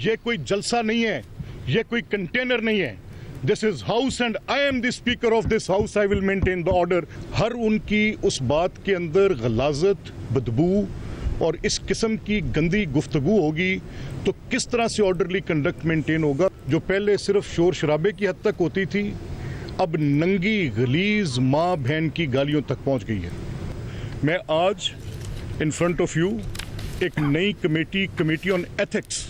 ये कोई जलसा नहीं है, ये कोई कंटेनर नहीं है। This is house and I am the speaker of this house, I will maintain the order. हर उनकी उस बात के अंदर गलाजत, बदबू और इस किस्म की गंदी गुफ्तगू होगी तो किस तरह से ऑर्डरली कंडक्ट मेंटेन होगा। जो पहले सिर्फ शोर शराबे की हद तक होती थी, अब नंगी गलीज माँ बहन की गालियों तक पहुंच गई है। मैं आज इन फ्रंट ऑफ यू एक नई कमेटी ऑन एथिक्स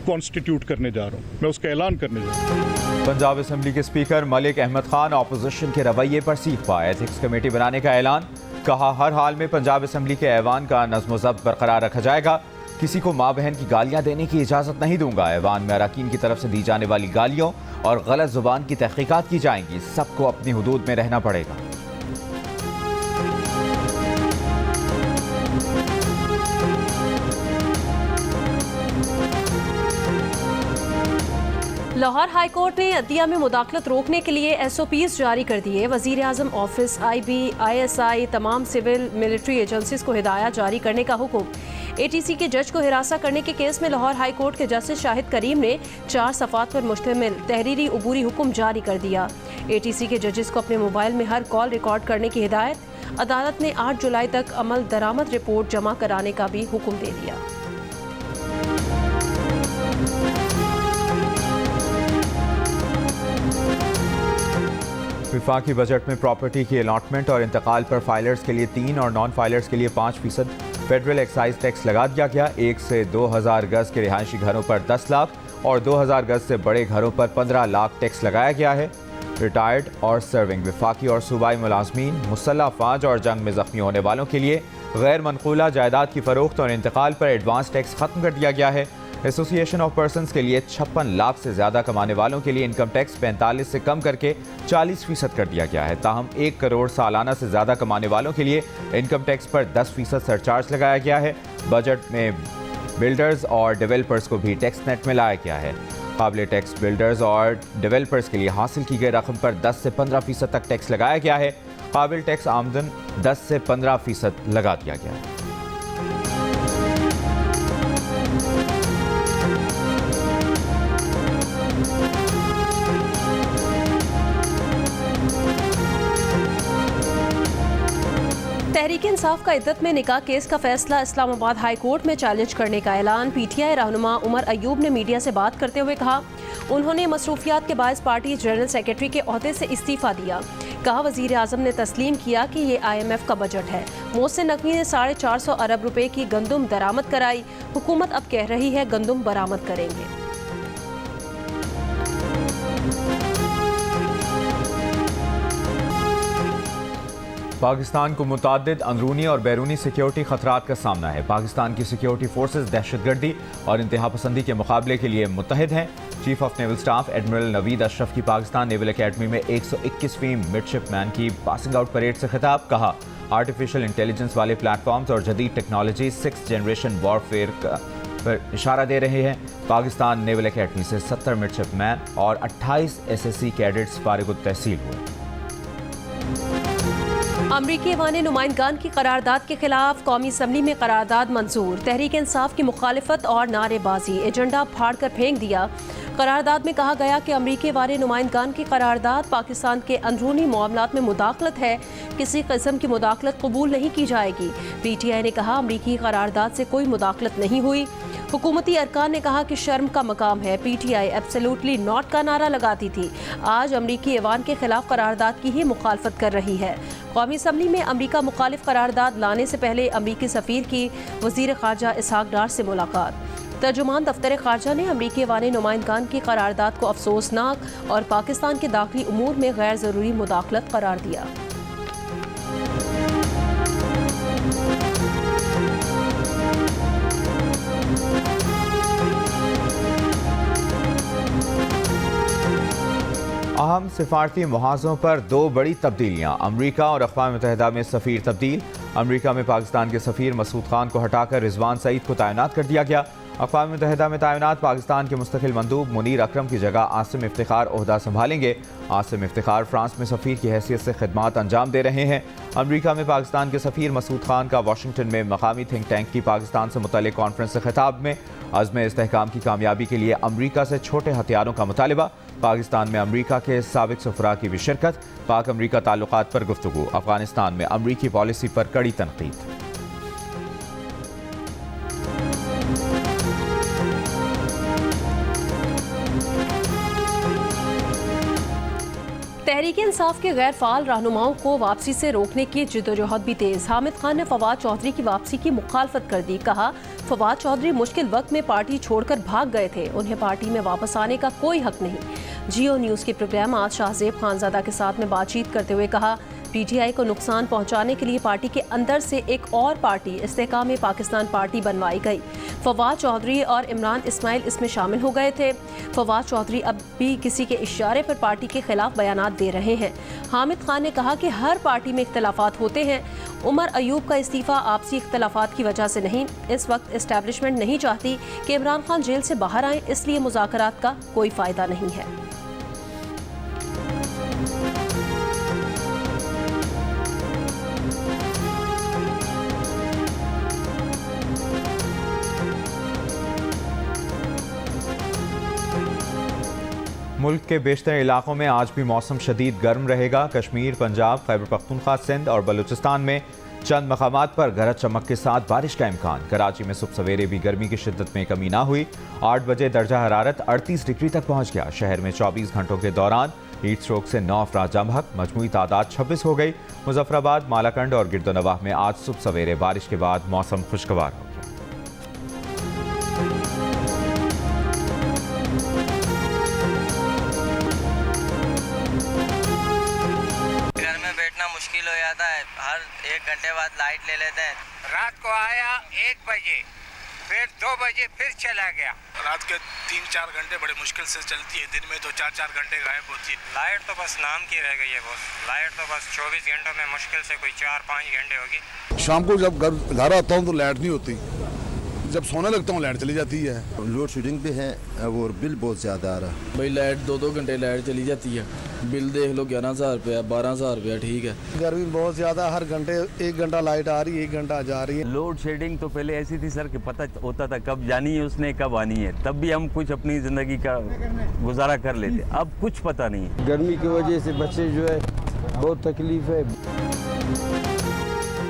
कॉन्स्टिट्यूट करने जा रहा हूं। मैं उसका ऐलान करने जा रहा हूं। पंजाब असेंबली के स्पीकर मलिक अहमद खान ऑपोजिशन के रवैये पर सीख पाए। एथिक्स कमेटी बनाने का ऐलान। कहा, हर हाल में पंजाब असेंबली के ऐवान का नज़्म ज़ब्त बरकरार रखा जाएगा। किसी को माँ बहन की गालियाँ देने की इजाज़त नहीं दूंगा। ऐवान में अरकान की तरफ से दी जाने वाली गालियों और गलत ज़ुबान की तहकीकात की जाएंगी। सबको अपनी हुदूद में रहना पड़ेगा। लाहौर हाईकोर्ट ने अदलिया में मुदाखलत रोकने के लिए SOPs जारी कर दिए। वज़ीर आज़म ऑफिस, IB, ISI तमाम सिविल मिलिट्री एजेंसीज को हिदायत जारी करने का हुक्म। ATC के जज को हिरासा करने के केस में लाहौर हाई कोर्ट के जस्टिस शाहिद करीम ने 4 सफ़ात पर मुश्तमिल तहरीरी उबूरी हुक्म जारी कर दिया। ATC के जजेस को अपने मोबाइल में हर कॉल रिकॉर्ड करने की हिदायत। अदालत ने 8 जुलाई तक अमल दरामद रिपोर्ट जमा कराने का भी हुक्म दे दिया। विफाकी बजट में प्रॉपर्टी की अलॉटमेंट और इंतकाल पर फाइलर्स के लिए 3 और नॉन फाइलर्स के लिए 5% फेडरल एक्साइज टैक्स लगा दिया गया। 1 से 2000 गज के रिहायशी घरों पर 10 लाख और 2000 गज से बड़े घरों पर 15 लाख टैक्स लगाया गया है। रिटायर्ड और सर्विंग विफाकी और सूबाई मुलाजमीन, मुसल्लह अफवाज और जंग में जख्मी होने वालों के लिए गैर मनकूला जायदाद की फरोख्त और इंतकाल पर एडवांस टैक्स खत्म कर दिया गया है। एसोसिएशन ऑफ पर्सनस के लिए 56 लाख से ज़्यादा कमाने वालों के लिए इनकम टैक्स 45 से कम करके 40% कर दिया गया है। ताहम 1 करोड़ सालाना से ज़्यादा कमाने वालों के लिए इनकम टैक्स पर 10% सरचार्ज लगाया गया है। बजट में बिल्डर्स और डेवलपर्स को भी टैक्स नेट में लाया गया है। काबिल टैक्स बिल्डर्स और डेवलपर्स के लिए हासिल की गई रकम पर 10 से 15% तक टैक्स लगाया गया है। काबिल टैक्स आमदन 10 से 15% लगा दिया गया है। तहरीक इंसाफ का इद्दत में निकाह केस का फैसला इस्लामाबाद हाई कोर्ट में चैलेंज करने का ऐलान। PTI रहनुमा उमर अयूब ने मीडिया से बात करते हुए कहा, उन्होंने मसरूफियात के बायस पार्टी जनरल सेक्रेटरी के ओहदे से इस्तीफा दिया। कहा, वज़ीर आज़म ने तस्लीम किया कि ये IMF का बजट है। मोहसिन नकवी ने 450 अरब रुपए की गंदुम दरामद कराई। हुकूमत अब कह रही है गंदुम बरामद करेंगे। पाकिस्तान को मुताद्दिद अंदरूनी और बैरूनी सिक्योरिटी खतरात का सामना है। पाकिस्तान की सिक्योरिटी फोर्सेस दहशतगर्दी और इंतहा पसंदी के मुकाबले के लिए मुत्तहिद हैं। Chief of naval staff admiral Naveed Ashraf की पाकिस्तान नेवल अकेडमी में 121वीं मिडशिपमैन की पासिंग आउट परेड से खिताब। कहा, आर्टिफिशियल इंटेलिजेंस वाले प्लेटफॉर्म्स और जदीद टेक्नोलॉजी 6th जनरेशन वॉरफेयर पर इशारा दे रहे हैं। पाकिस्तान नेवल अकेडमी से 70 मिडशिपमैन और 28 SSC कैडेट्स फारिग तहसील हुए। अमरीकी ऐवान नुमाइंदगान की करारदाद के खिलाफ कौमी असम्बली में करारदाद मंजूर। तहरीक इंसाफ की मुखालिफत और नारेबाजी, एजेंडा फाड़ कर फेंक दिया। करारदाद में कहा गया कि अमरीकी ऐवान नुमाइंदगान की करारदाद पाकिस्तान के अंदरूनी मामलात में मुदाखलत है। किसी किस्म की मुदाखलत कबूल नहीं की जाएगी। PTI ने कहा, अमरीकी करारदाद से कोई मुदाखलत नहीं हुई। हुकूमती अरकान ने कहा कि शर्म का मकाम है। PTI एब्सोल्युटली नॉट का नारा लगाती थी, आज अमरीकी ऐवान के खिलाफ करारदाद की ही मुखालफत कर रही है। कौमी असम्बली में अमरीका मुखालिफ करारदाद लाने से पहले अमरीकी सफ़ीर की वज़ीर ख़ारजा इसहाक डार से मुलाकात। तर्जुमान दफ्तर ख़ारजा ने अमरीकी ऐवान नुमाइंदगान की करारदाद को अफसोसनाक और पाकिस्तान के दाखिली उमूर में गैर ज़रूरी मुदाखलत करार दिया। अहम सिफारती मुहाज़ों पर 2 बड़ी तब्दीलियाँ। अमरीका और अक़वाम मुत्तहिदा में सफ़ीर तब्दील। अमरीका में पाकिस्तान के सफ़ीर मसूद खान को हटाकर रिजवान सईद को तैनात कर दिया गया। अक़वाम मुत्तहिदा में तैनात पाकिस्तान के मुस्तकिल मंदूब मुनीर अकरम की जगह आसिम इफ्तिखार ओहदा संभालेंगे। आसिम इफ्तिखार फ्रांस में सफ़ीर की हैसियत से खिदमात अंजाम दे रहे हैं। अमरीका में पाकिस्तान के सफ़ीर मसूद खान का वाशिंगटन में मकामी थिंक टैंक की पाकिस्तान से मुतल्लिक़ कॉन्फ्रेंस से खिताब में अज़्म इस्तेहकाम की कामयाबी के लिए अमरीका से छोटे हथियारों का मुतालिबा। पाकिस्तान में अमरीका के साबिक़ सफ़रा की भी शिरकत। पाक अमरीका ताल्लुकात पर गुफ्तगू। अफ़गानिस्तान में अमरीकी पॉलिसी पर कड़ी तनकीद। तहरीक इंसाफ के गैर फाल रहनुमाओं को वापसी से रोकने की जिद्दोजहद भी तेज। हामिद खान ने फवाद चौधरी की वापसी की मुखालफत कर दी। कहा, फवाद चौधरी मुश्किल वक्त में पार्टी छोड़कर भाग गए थे, उन्हें पार्टी में वापस आने का कोई हक नहीं। जियो न्यूज़ के प्रोग्राम आज शाहजेब खानजादा के साथ में बातचीत करते हुए कहा, पीटीआई को नुकसान पहुंचाने के लिए पार्टी के अंदर से एक और पार्टी इस्तेहकाम पाकिस्तान पार्टी बनवाई गई। फवाद चौधरी और इमरान इस्माइल इसमें शामिल हो गए थे। फवाद चौधरी अब भी किसी के इशारे पर पार्टी के खिलाफ बयानात दे रहे हैं। हामिद खान ने कहा कि हर पार्टी में इख्तलाफात होते हैं। उमर अयूब का इस्तीफा आपसी इख्तलाफात की वजह से नहीं। इस वक्त इस्टेब्लिशमेंट नहीं चाहती कि इमरान खान जेल से बाहर आएं, इसलिए मुज़ाकरात का कोई फ़ायदा नहीं है। मुल्क के बेशतर इलाकों में आज भी मौसम शदीद गर्म रहेगा। कश्मीर, पंजाब, खैबर पख्तूनख्वा, सिंध और बलूचिस्तान में चंद मकामात पर गरज चमक के साथ बारिश का इम्कान। कराची में सुबह सवेरे भी गर्मी की शिद्दत में कमी ना हुई। 8 बजे दर्जा हरारत 38 डिग्री तक पहुंच गया। शहर में 24 घंटों के दौरान हीट स्ट्रोक से 9 अफराद जाँ बहक, मजमूई तादाद 26 हो गई। मुजफ्फराबाद, मालाकंड और गिरदोनवाह में आज सुबह सवेरे बारिश के बाद मौसम खुशगवार हो गया। मुश्किल हो जाता है, हर 1 घंटे बाद लाइट ले लेते हैं। रात को आया 1 बजे, फिर 2 बजे फिर चला गया। रात के 3-4 घंटे बड़े मुश्किल से चलती है, दिन में तो 4-4 घंटे गायब होती है। लाइट तो बस नाम की रह गई है बॉस। लाइट तो बस 24 घंटों में मुश्किल से कोई 4-5 घंटे होगी। शाम को जब घर आता हूँ तो लाइट नहीं होती, जब सोने लगता हूँ लाइट चली जाती है। लोड शेडिंग भी है और बिल बहुत ज़्यादा आ रहा है। भाई लाइट 2-2 घंटे लाइट चली जाती है, बिल देख लो 11,000 रुपया, 12,000 रुपया। ठीक है, गर्मी बहुत ज़्यादा, हर घंटे 1 घंटा लाइट आ रही है, 1 घंटा जा रही है। लोड शेडिंग तो पहले ऐसी थी सर कि पता होता था कब जानी है उसने, कब आनी है, तब भी हम कुछ अपनी ज़िंदगी का गुजारा कर लेते। अब कुछ पता नहीं है। गर्मी की वजह से बच्चे जो है बहुत तकलीफ है।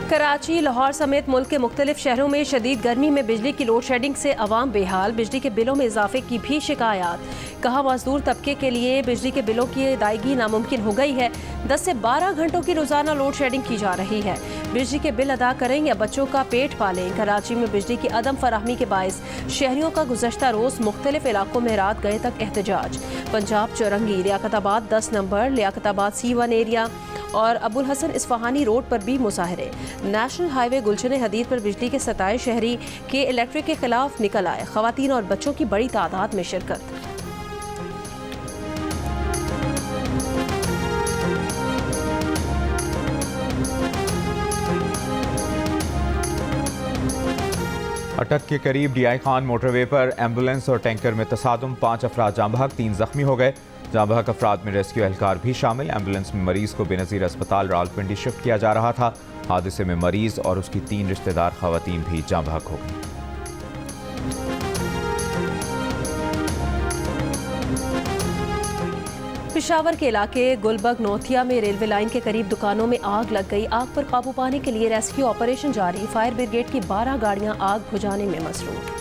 कराची, लाहौर समेत मुल्क के मुख्तलिफ शहरों में शदीद गर्मी में बिजली की लोड शेडिंग से अवाम बेहाल। बिजली के बिलों में इजाफे की भी शिकायत। कहा, मजदूर तबके के लिए बिजली के बिलों की अदायगी नामुमकिन हो गई है। 10 से 12 घंटों की रोजाना लोड शेडिंग की जा रही है। बिजली के बिल अदा करें या बच्चों का पेट पालें। कराची में बिजली की अदम फराहमी के बायस शहरियों का गुज़श्ता रोज़ मुख्तलिफ इलाकों में रात गए तक एहतजाज। Punjab Chowrangi, Liaquatabad 10 number, Liaquatabad C1 area और अबुल हसन इस्फहानी रोड पर भी मुजाहरे। नेशनल हाईवे गुलशन हदीद पर बिजली के सताए शहरी के इलेक्ट्रिक के खिलाफ निकल आए। खवातीन और बच्चों की बड़ी तादाद में शिरकत। अटक के करीब DI खान मोटरवे पर एम्बुलेंस और टैंकर में तसादुम, 5 अफराद जाँ बहक, 3 जख्मी हो गए। जाँ बहक अफराद में रेस्क्यू एहलकार भी शामिल। एम्बुलेंस में मरीज को बेनज़ीर अस्पताल रावलपिंडी शिफ्ट किया जा रहा था। हादसे में मरीज और उसकी 3 रिश्तेदार खवातीन भी जाँ बहक हो गई। पेशावर के इलाके गुलबर्ग नोथिया में रेलवे लाइन के करीब दुकानों में आग लग गई। आग पर काबू पाने के लिए रेस्क्यू ऑपरेशन जारी। फायर ब्रिगेड की 12 गाड़ियां आग बुझाने में मसरूफ।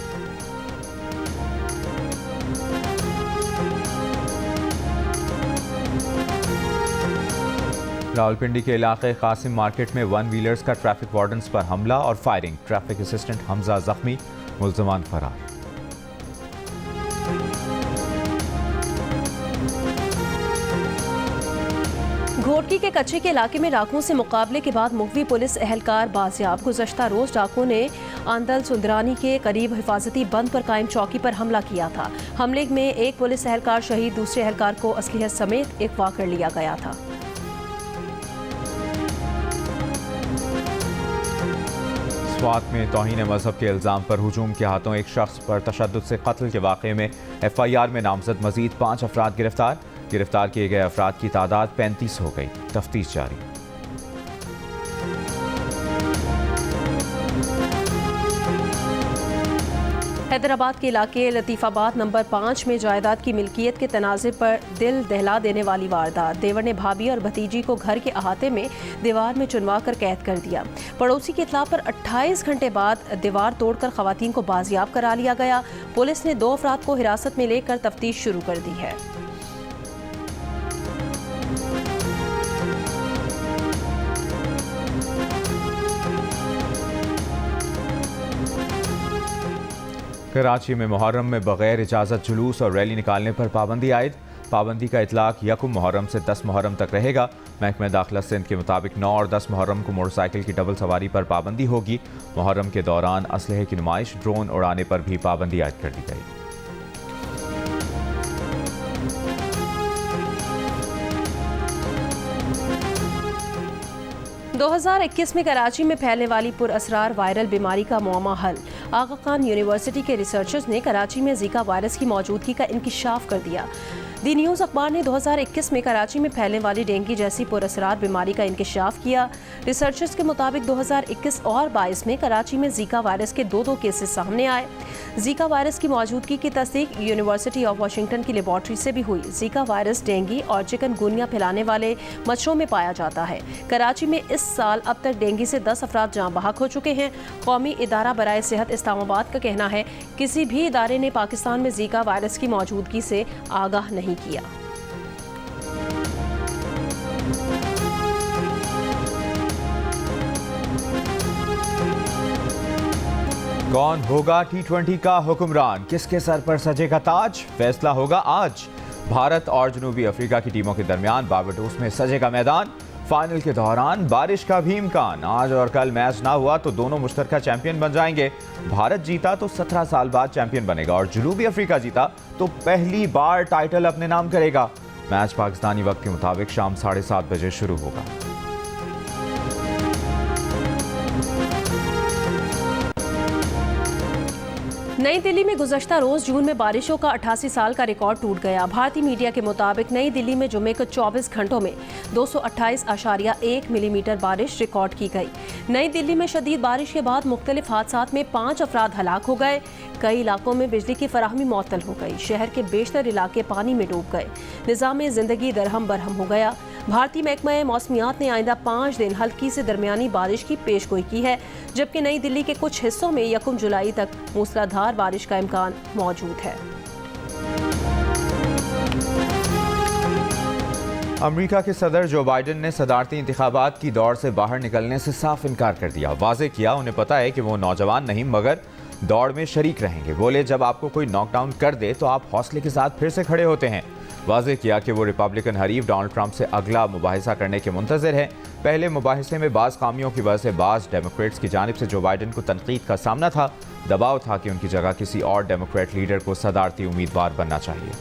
रावलपिंडी के इलाके कासिम मार्केट में 1 व्हीलर्स का ट्रैफिक वार्डन्स पर हमला और फायरिंग। ट्रैफिक असिस्टेंट हमजा जख्मी, मुल्ज़मान फरार। घोटकी के कच्चे के इलाके में डाकुओं से मुकाबले के बाद मुखवी पुलिस एहलकार बाजियाब। गुज़श्ता रोज डाकुओं ने आंदल सुंदरानी के करीब हिफाजती बंद पर कायम चौकी पर हमला किया था। हमले में एक पुलिस एहलकार शहीद, दूसरे एहलकार को असलियत समेत अगवा कर लिया गया था। स्वात में तौहीन मजहब के इल्ज़ाम पर हुजूम के हाथों एक शख्स पर तशद्दुद से कत्ल के वाक़े में FIR में नामजद मजीद 5 अफराद गिरफ्तार। गिरफ्तार किए गए अफराद की तादाद 35 हो गई। तफ्तीश जारी। हैदराबाद के इलाके लतीफ़ाबाद नंबर 5 में जायदाद की मिल्कियत के तनाज़े पर दिल दहला देने वाली वारदात। देवर ने भाभी और भतीजी को घर के अहाते में दीवार में चुनवा कर कैद कर दिया। पड़ोसी की इत्तला पर 28 घंटे बाद दीवार तोड़कर खवातीन को बाजियाब करा लिया गया। पुलिस ने 2 अफराद को हिरासत में लेकर तफ्तीश शुरू कर दी है। कराची में मुहर्रम में बगैर इजाज़त जुलूस और रैली निकालने पर पाबंदी आयद। पाबंदी का इतलाक 1 मुहर्रम से 10 मुहर्रम तक रहेगा। महकमा दाखिला सिंध के मुताबिक 9 और 10 मुहर्रम को मोटरसाइकिल की डबल सवारी पर पाबंदी होगी। मुहर्रम के दौरान असलहे की नुमाइश, ड्रोन उड़ाने पर भी पाबंदी आयद कर दी गई। दो 2021 में कराची में फैलने वाली पुरअसरार वायरल बीमारी का मुअम्मा हल। आगा खान यूनिवर्सिटी के रिसर्चर्स ने कराची में जीका वायरस की मौजूदगी का इंकिशाफ कर दिया। दी न्यूज़ अखबार ने 2021 में कराची में फैलने वाली डेंगू जैसी पुरअसरार बीमारी का इंकिशाफ किया। रिसर्चर्स के मुताबिक 2021 और 22 में कराची में जीका वायरस के 2 केसेस सामने आए। जीका वायरस की मौजूदगी की तस्दीक यूनिवर्सिटी ऑफ वाशिंगटन की लेबॉर्ट्री से भी हुई। जीका वायरस डेंगू और चिकनगुनिया फैलाने वाले मच्छरों में पाया जाता है। कराची में इस साल अब तक डेंगू से 10 अफराद जाँ बहक हो चुके हैं। कौमी इदारा बराए सेहत इस्लामाबाद का कहना है किसी भी इदारे ने पाकिस्तान में जीका वायरस की मौजूदगी से आगाह नहीं किया। कौन होगा T20 का हुक्मरान, किसके सर पर सजेगा ताज, फैसला होगा आज। भारत और जनूबी अफ्रीका की टीमों के दरमियान बारबाडोस में सजेगा मैदान। फाइनल के दौरान बारिश का भी इम्कान। आज और कल मैच ना हुआ तो दोनों मुश्तरका चैंपियन बन जाएंगे। भारत जीता तो 17 साल बाद चैंपियन बनेगा और जनूबी अफ्रीका जीता तो पहली बार टाइटल अपने नाम करेगा। मैच पाकिस्तानी वक्त के मुताबिक शाम 7:30 बजे शुरू होगा। नई दिल्ली में गुज़श्ता रोज़ जून में बारिशों का 88 साल का रिकॉर्ड टूट गया। भारतीय मीडिया के मुताबिक नई दिल्ली में जुमे को 24 घंटों में 228.1 मिलीमीटर बारिश रिकॉर्ड की गई। नई दिल्ली में शदीद बारिश के बाद मुख्तलिफ हादसात में 5 अफराद हलाक हो गए। कई इलाकों में बिजली की फराहमी मुअत्तल हो गई। शहर के बेशतर इलाके पानी में डूब गए। निज़ाम ज़िंदगी दरहम बरहम हो गया। भारतीय महकमा मौसमियात ने आइंदा 5 दिन हल्की से दरमियानी बारिश की पेशगोई की है, जबकि नई दिल्ली के कुछ हिस्सों में 1 जुलाई तक मूसलाधार बारिश का इम्कान मौजूद है। अमेरिका के सदर जो बाइडन ने सदारती इंतखाबात की दौड़ से बाहर निकलने से साफ इनकार कर दिया। वाज़ेह किया उन्हें पता है कि वो नौजवान नहीं मगर दौड़ में शरीक रहेंगे। बोले जब आपको कोई नॉकडाउन कर दे तो आप हौसले के साथ फिर से खड़े होते हैं। वाज़ेह किया कि वो रिपब्लिकन हरीफ डोनाल्ड ट्रंप से अगला मुबाहिसा करने के मुंतज़िर हैं। पहले मुबाहिसे में बाज़ खामियों की वजह से बाज़ डेमोक्रेट्स की जानिब से जो बाइडन को तनकीद का सामना था। दबाव था कि उनकी जगह किसी और डेमोक्रेट लीडर को सदारती उम्मीदवार बनना चाहिए।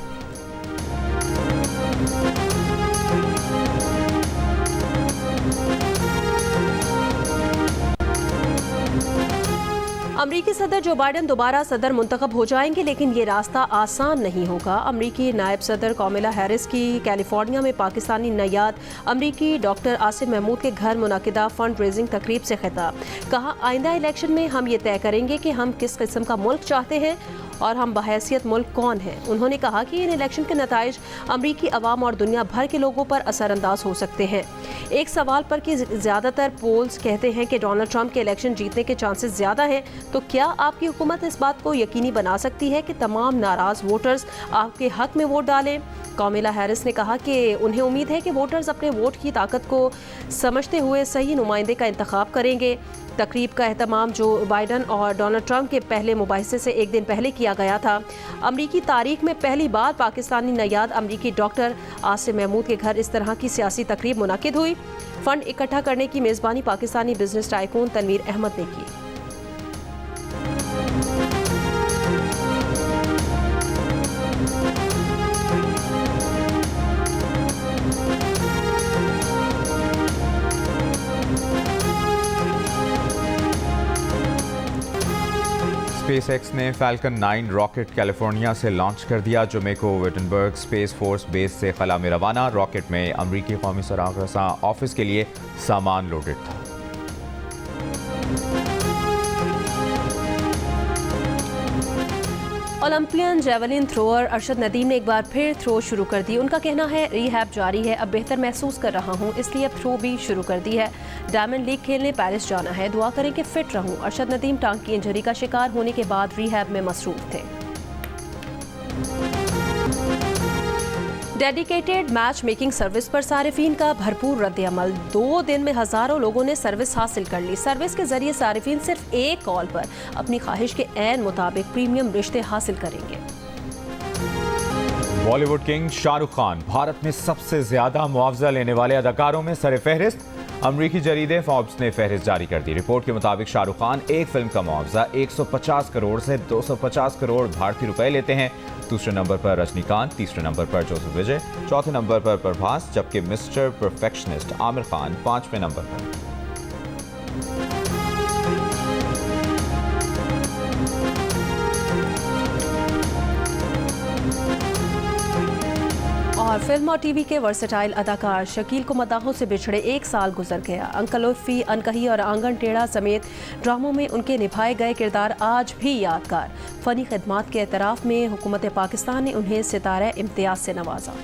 अमरीकी सदर जो बाइडन दोबारा सदर मुंतखब हो जाएंगे, लेकिन ये रास्ता आसान नहीं होगा। अमरीकी नायब सदर कामिला हैरिस की कैलिफोर्निया में पाकिस्तानी नयाद अमरीकी डॉक्टर आसिम महमूद के घर मुनाकिदा फंड रेजिंग तकरीब से खिताब। कहा आइंदा इलेक्शन में हम ये तय करेंगे कि हम किस किस्म का मुल्क चाहते हैं और हम बहैसियत मुल्क कौन है। उन्होंने कहा कि इन इलेक्शन के नताइज अमरीकी अवाम और दुनिया भर के लोगों पर असरअंदाज हो सकते हैं। एक सवाल पर कि ज़्यादातर पोल्स कहते हैं कि डोनाल्ड ट्रंप के इलेक्शन जीतने के चांसेस ज़्यादा हैं, तो क्या आपकी हुकूमत इस बात को यकीनी बना सकती है कि तमाम नाराज़ वोटर्स आपके हक में वोट डालें। कामिला हैरिस ने कहा कि उन्हें उम्मीद है कि वोटर्स अपने वोट की ताकत को समझते हुए सही नुमाइंदे का इंतखाब करेंगे। तकरीब का एहतमाम जो बाइडन और डोनाल्ड ट्रंप के पहले मुबाहिसे से एक दिन पहले किया गया था। अमरीकी तारीख में पहली बार पाकिस्तानी नयाद अमरीकी डॉक्टर आसिम महमूद के घर इस तरह की सियासी तकरीब मुनाकिद हुई। फंड इकट्ठा करने की मेज़बानी पाकिस्तानी बिजनेस टाइकून तनवीर अहमद ने की। स्पेसएक्स ने फैल्कन 9 रॉकेट कैलिफोर्निया से लॉन्च कर दिया। जोमेको विटनबर्ग स्पेस फोर्स बेस से खला में रवाना। रॉकेट में अमरीकी कौमी सुराग रसां ऑफिस के लिए सामान लोडेड था। Olympian javelin thrower Arshad Nadeem ने एक बार फिर थ्रो शुरू कर दी। उनका कहना है रिहैब जारी है, अब बेहतर महसूस कर रहा हूं, इसलिए अब थ्रो भी शुरू कर दी है। डायमंड लीग खेलने पेरिस जाना है, दुआ करें कि फिट रहूं। अरशद नदीम टांग की इंजरी का शिकार होने के बाद रिहैब में मसरूफ थे। डेडिकेटेड मैच मेकिंग सर्विस पर सारिफीन का भरपूर रद्द-ए-अमल। 2 दिन में हजारों लोगों ने सर्विस हासिल कर ली। सर्विस के जरिए सारिफीन सिर्फ एक कॉल पर अपनी ख्वाहिश के ऐन मुताबिक प्रीमियम रिश्ते हासिल करेंगे। बॉलीवुड किंग शाहरुख खान भारत में सबसे ज्यादा मुआवजा लेने वाले अदाकारों में सरफहरिस्त। अमरीकी जरीदे फॉर्ब्स ने फहरिस्त जारी कर दी। रिपोर्ट के मुताबिक शाहरुख खान एक फिल्म का मुआवजा 150 करोड़ से 250 करोड़ भारतीय रुपए लेते हैं। दूसरे नंबर पर रजनीकांत, तीसरे नंबर पर जोसेफ विजय, चौथे नंबर पर प्रभास, जबकि मिस्टर परफेक्शनिस्ट आमिर खान 5वें नंबर पर। और फिल्म और टीवी के वर्सेटाइल अदाकार शकील को मदाहों से बिछड़े 1 साल गुजर गया। अंकल उर्फी, अनकही और आंगन टेढ़ा समेत ड्रामों में उनके निभाए गए किरदार आज भी यादगार। फनी खिदमात के एतराफ़ में हुकूमत पाकिस्तान ने उन्हें सितारा इम्तियाज़ से नवाजा।